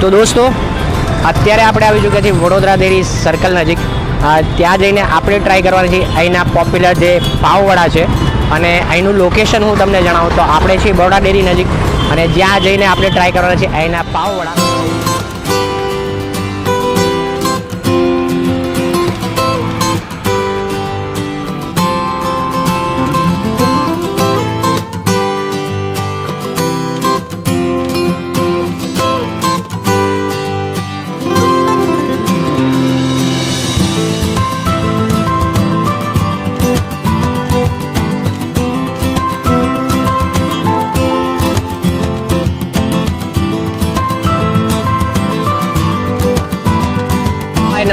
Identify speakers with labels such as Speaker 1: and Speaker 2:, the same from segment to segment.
Speaker 1: તો દોસ્તો અત્યારે આપણે આવી ચૂક્યા છીએ વડોદરા ડેરી સર્કલ નજીક. ત્યાં જઈને આપણે ટ્રાય કરવાની છે અહીંના પોપ્યુલર જે પાવવડા છે અને અહીંનું લોકેશન હું તમને જણાવું તો આપણે છીએ બરોડા ડેરી નજીક અને જ્યાં જઈને આપણે ટ્રાય કરવાના છે અહીંના પાવવડા.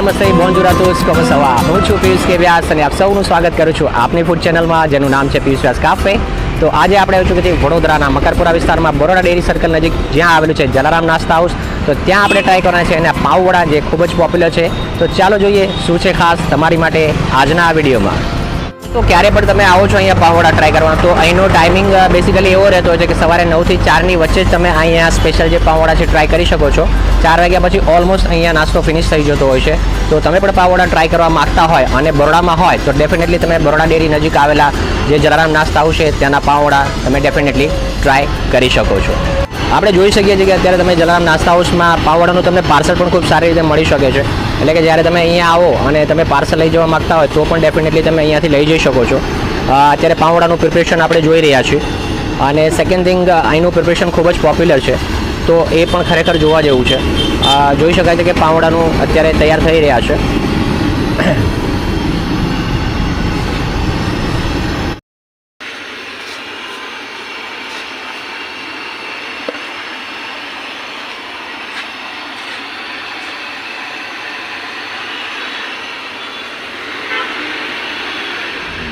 Speaker 1: નમસ્તે, બોન્જુરા ટોસ કોમ સવા. હું છું પિયુષ કે વ્યાસ અને આપ સૌનું સ્વાગત કરું છું આપની ફૂડ ચેનલમાં જેનું નામ છે પિયુષ વ્યાસ કાફે. તો આજે આપણે આવી ચૂક્યા છીએ વડોદરાના મકરપુરા વિસ્તારમાં બરોડા ડેરી સર્કલ નજીક જ્યાં આવેલું છે જલારામ નાસ્તા હાઉસ. તો ત્યાં આપણે ટ્રાય કરવાના છે એના પાવવડા જે ખૂબ જ પોપ્યુલર છે. તો ચાલો જોઈએ શું છે ખાસ તમારી માટે આજના આ વિડીયોમાં. તો ક્યારે પણ તમે આવો છો અહીંયા પાવવડા ટ્રાય કરવા તો અહીંનો ટાઈમિંગ બેસિકલી એવો રહેતો હોય છે કે સવારે 9 થી 4ની વચ્ચે જ તમે અહીંયા સ્પેશિયલ જે પાવવડા છે ટ્રાય કરી શકો છો. 4 વાગ્યા પછી ઓલમોસ્ટ અહીંયા નાસ્તો ફિનિશ થઈ જતો હોય છે. તો તમે પણ પાવવડા ટ્રાય કરવા માગતા હોય અને બરોડામાં હોય તો ડેફિનેટલી તમે બરોડા ડેરી નજીક આવેલા જે જલારામ નાસ્તા હાઉસ છે ત્યાંના પાવવડા તમે ડેફિનેટલી ટ્રાય કરી શકો છો. આપણે જોઈ શકીએ છીએ કે અત્યારે તમે જલારામ નાસ્તા હાઉસમાં પાવવડાનું તમને પાર્સલ પણ ખૂબ સારી રીતે મળી શકે છે. એટલે કે જ્યારે તમે અહીંયા આવો અને તમે પાર્સલ લઈ જવા માગતા હોય તો પણ ડેફિનેટલી તમે અહીંયાથી લઈ જઈ શકો છો. અત્યારે પાવવડાનું પ્રિપરેશન આપણે જોઈ રહ્યા છીએ અને સેકન્ડ થિંગ અહીંનું પ્રિપરેશન ખૂબ જ પોપ્યુલર છે. તો એ પણ ખરેખર જોવા જેવું છે. જોઈ શકાય છે કે પાવવડાનું અત્યારે તૈયાર થઈ રહ્યા છે.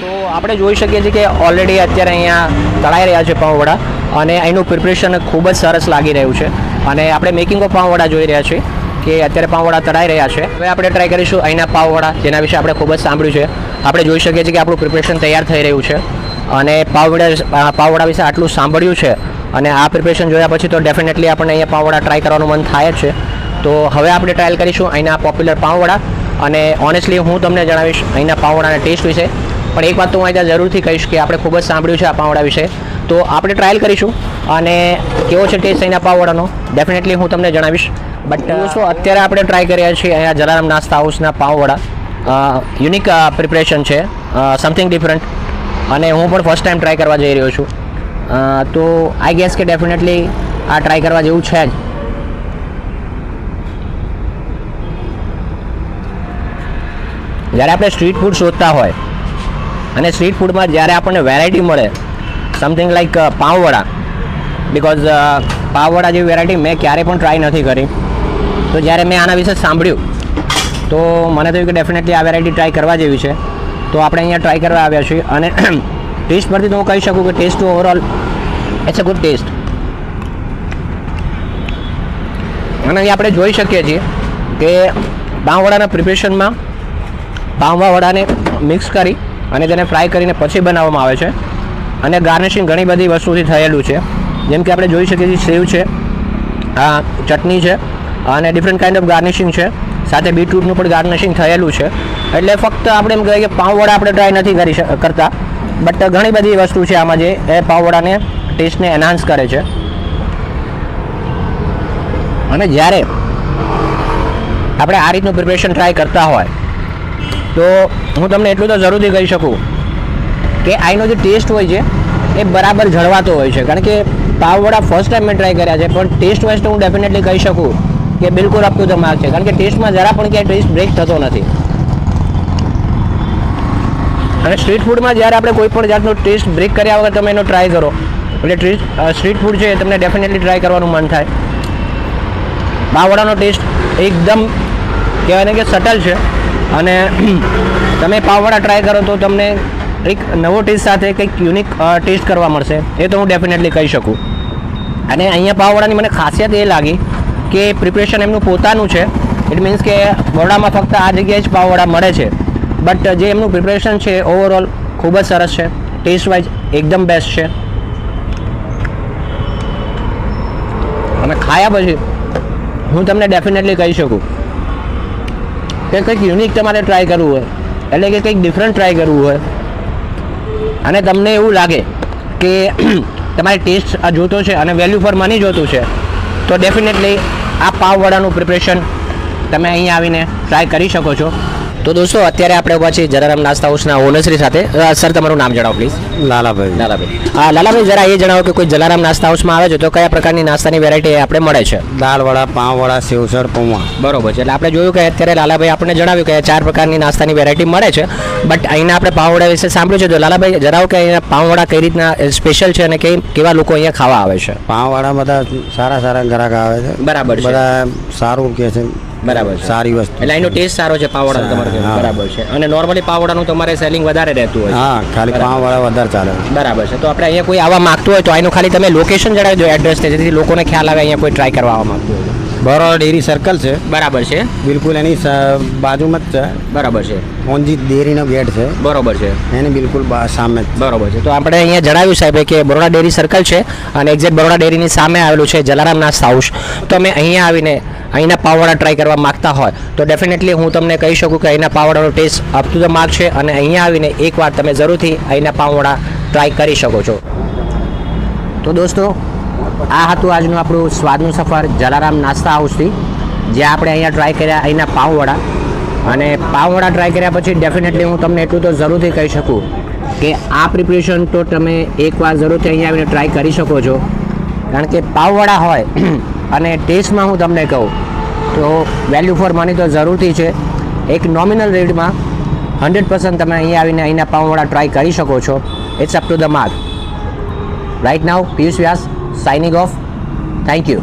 Speaker 1: તો આપણે જોઈ શકીએ છીએ કે ઓલરેડી અત્યારે અહીંયા તળાઈ રહ્યા છે પાવવડા અને અહીંનું પ્રિપરેશન ખૂબ જ સરસ લાગી રહ્યું છે. અને આપણે મેકિંગ ઓફ પાવવડા જોઈ રહ્યા છીએ કે અત્યારે પાવવડા તળાઈ રહ્યા છે. હવે આપણે ટ્રાય કરીશું અહીંના પાવવડા જેના વિશે આપણે ખૂબ જ સાંભળ્યું છે. આપણે જોઈ શકીએ છીએ કે આપણું પ્રિપરેશન તૈયાર થઈ રહ્યું છે અને પાવવડા વિશે આટલું સાંભળ્યું છે અને આ પ્રિપરેશન જોયા પછી તો ડેફિનેટલી આપણને અહીંયા પાવવડા ટ્રાય કરવાનું મન થાય જ છે. તો હવે આપણે ટ્રાયલ કરીશું અહીંના પોપ્યુલર પાવવડા અને ઓનેસ્ટલી હું તમને જણાવીશ અહીંના પાવવડાના ટેસ્ટ વિશે. પણ એક વાત તો હું અહીંયા જરૂરથી કહીશ કે આપણે ખૂબ જ સાંભળ્યું છે આ પાવવડા વિશે. તો આપણે ટ્રાયલ કરીશું અને કેવો છે ટેસ્ટ અહીંના પાવવડાનો ડેફિનેટલી હું તમને જણાવીશ. બટ શું અત્યારે આપણે ટ્રાય કર્યા છીએ અહીંયા જલારામ નાસ્તા હાઉસના પાવવડા. યુનિક પ્રિપરેશન છે, સમથિંગ ડિફરન્ટ અને હું પણ ફર્સ્ટ ટાઈમ ટ્રાય કરવા જઈ રહ્યો છું. તો આઈ ગેસ કે ડેફિનેટલી આ ટ્રાય કરવા જેવું છે જ. જ્યારે આપણે સ્ટ્રીટ ફૂડ શોધતા હોય અને સ્ટ્રીટ ફૂડમાં જ્યારે આપણને વેરાયટી મળે સમથિંગ લાઈક પાવવડા, બિકોઝ પાવવડા જેવી વેરાયટી મેં ક્યારેય પણ ટ્રાય નથી કરી. તો જ્યારે મેં આના વિશે સાંભળ્યું તો મને થયું કે ડેફિનેટલી આ વેરાયટી ટ્રાય કરવા જેવી છે. તો આપણે અહીંયા ટ્રાય કરવા આવ્યા છીએ અને ટેસ્ટ પરથી તો હું કહી શકું કે test overall it's a good test. અને અહીં આપણે જોઈ શકીએ છીએ કે પાવવડાના પ્રિપરેશનમાં પાવવડાને મિક્સ કરી અને તેને ફ્રાય કરીને પછી બનાવવામાં આવે છે અને ગાર્નિશિંગ ઘણી બધી વસ્તુથી થયેલું છે. જેમ કે આપણે જોઈ શકીએ છીએ સેવ છે, ચટણી છે અને ડિફરન્ટ કાઇન્ડ ઓફ ગાર્નિશિંગ છે. સાથે બીટરૂટનું પણ ગાર્નિશિંગ થયેલું છે. એટલે ફક્ત આપણે એમ કહીએ કે પાવવડા આપણે ટ્રાય નથી કરતા બટ ઘણી બધી વસ્તુ છે આમાં જે એ પાવવડાને ટેસ્ટને એનહાન્સ કરે છે. અને જ્યારે આપણે આ રીતનું પ્રિપરેશન ટ્રાય કરતા હોય તો હું તમને એટલું તો જરૂરથી કહી શકું કે અહીંનો જે ટેસ્ટ હોય છે એ બરાબર જળવાતો હોય છે. કારણ કે પાવવડા ફર્સ્ટ ટાઈમ મેં ટ્રાય કર્યા છે પણ ટેસ્ટ વાઇઝ તો હું ડેફિનેટલી કહી શકું કે બિલકુલ અપ ટુ ધ માર્ક છે. કારણ કે ટેસ્ટમાં જરા પણ ક્યાંય ટેસ્ટ બ્રેક થતો નથી. અને સ્ટ્રીટ ફૂડમાં જ્યારે આપણે કોઈ પણ જાતનો ટેસ્ટ બ્રેક કર્યા વગર તમે એનો ટ્રાય કરો એટલે સ્ટ્રીટ ફૂડ છે એ તમને ડેફિનેટલી ટ્રાય કરવાનું મન થાય. પાવવડાનો ટેસ્ટ એકદમ કહેવાય ને કે સટલ છે અને તમે પાવવડા ટ્રાય કરો તો તમને એક નવો ટેસ્ટ સાથે કંઈક યુનિક ટેસ્ટ કરવા મળશે. એ તો હું ડેફિનેટલી કહી શકું. અને અહીંયા પાવવડાની મને ખાસિયત એ લાગી કે પ્રિપરેશન એમનું પોતાનું છે. ઇટ મીન્સ કે બરોડામાં ફક્ત આ જગ્યાએ જ પાવવડા મળે છે બટ જે એમનું પ્રિપરેશન છે ઓવરઓલ ખૂબ જ સરસ છે. ટેસ્ટ વાઇઝ એકદમ બેસ્ટ છે. અને ખાયા પછી હું તમને ડેફિનેટલી કહી શકું કે કંઈક યુનિક તમારે ટ્રાય કરવું હોય, એટલે કે કંઈક ડિફરન્ટ ટ્રાય કરવું હોય અને તમને એવું લાગે કે તમારે ટેસ્ટ આ જોતો છે અને વેલ્યુ ફોર મની જોતું છે, તો ડેફિનેટલી આ પાવવડાનું પ્રિપરેશન તમે અહીંયા આવીને ટ્રાય કરી શકો છો. તો દોસ્તો અત્યારે આપણે ઉભા છીએ જલારામ નાસ્તા હાઉસના ઓનરશ્રી સાથે. સર તમારું નામ જણાવો પ્લીઝ.
Speaker 2: લાલાભાઈ.
Speaker 1: લાલાભાઈ જરા એ જણાવો કે કોઈ જલારામ નાસ્તા હાઉસમાં આવે છે તો કયા પ્રકારની નાસ્તાની વેરાયટી આપણે મળે છે?
Speaker 2: દાળ વડા, પાવ વડા, સેવસળ, પૌવા.
Speaker 1: બરોબર છે. એટલે આપણે જોયું કે અત્યારે લાલાભાઈ આપણે જણાવ્યું કે 4 પ્રકારની નાસ્તાની વેરાયટી મળે છે, બટ અહીંના આપણે પાવવડા વિશે સાંભળ્યું છે. તો લાલાભાઈ જણાવો કે અહીંયા પાવવડા કઈ રીતના સ્પેશિયલ છે અને કેવા લોકો અહીંયા ખાવા આવે છે?
Speaker 2: પાવ વડા બધા સારા ગ્રાહક આવે છે.
Speaker 1: બરાબર છે.
Speaker 2: બધા સારું કે છે.
Speaker 1: બરાબર છે.
Speaker 2: સારી વસ્તુ
Speaker 1: એટલે એનો ટેસ્ટ સારો છે પાવવડા તમારે. બરાબર છે. અને નોર્મલી પાવવડાનું તમારે સેલિંગ વધારે રહેતું હોય?
Speaker 2: હા, ખાલી પાવ વડા વધારે ચાલે.
Speaker 1: બરાબર છે. તો આપણે અહીંયા કોઈ આવવા માંગતું હોય તો અહીંનું ખાલી તમે લોકેશન જણાવી દો, એડ્રેસ, જેથી લોકોને ખ્યાલ આવે અહીંયા કોઈ ટ્રાય કરવા આવવા માંગતું હોય.
Speaker 2: બરોડા ડેરી સર્કલ છે.
Speaker 1: બરાબર છે.
Speaker 2: બિલકુલ એની બાજુમાં જ છે.
Speaker 1: બરાબર છે.
Speaker 2: ઓનજીત ડેરીનો ગેટ છે.
Speaker 1: બરોબર છે.
Speaker 2: એની બિલકુલ સામે જ.
Speaker 1: બરોબર છે. તો આપણે અહીંયા જણાવ્યું સાહેબ કે બરોડા ડેરી સર્કલ છે અને એક્ઝેક્ટ બરોડા ડેરીની સામે આવેલું છે જલારામ નાસ્તા હાઉસ. તો અમે અહીંયા આવીને અહીંના પાવવડા ટ્રાય કરવા માગતા હોય તો ડેફિનેટલી હું તમને કહી શકું કે અહીંના પાવવડાનો taste up to the mark છે અને અહીંયા આવીને એકવાર તમે જરૂરથી અહીંના પાવવડા ટ્રાય કરી શકો છો. તો દોસ્તો આ હતું આજનું આપણું સ્વાદનું સફર જલારામ નાસ્તા હાઉસથી, જ્યાં આપણે અહીંયા ટ્રાય કર્યા અહીંના પાવવડા. અને પાવવડા ટ્રાય કર્યા પછી ડેફિનેટલી હું તમને એટલું તો જરૂરથી કહી શકું કે આ પ્રિપરેશન તો તમે એકવાર જરૂરથી અહીંયા આવીને ટ્રાય કરી શકો છો, કારણ કે પાવવડા હોય અને ટેસ્ટમાં હું તમને કહું તો વેલ્યુ ફોર મની તો જરૂરથી છે. એક નોમિનલ રેટમાં 100% તમે અહીંયા આવીને અહીંના પાવવડા ટ્રાય કરી શકો છો. It's up to the mark. Right now Piyush Vyas signing off. Thank you.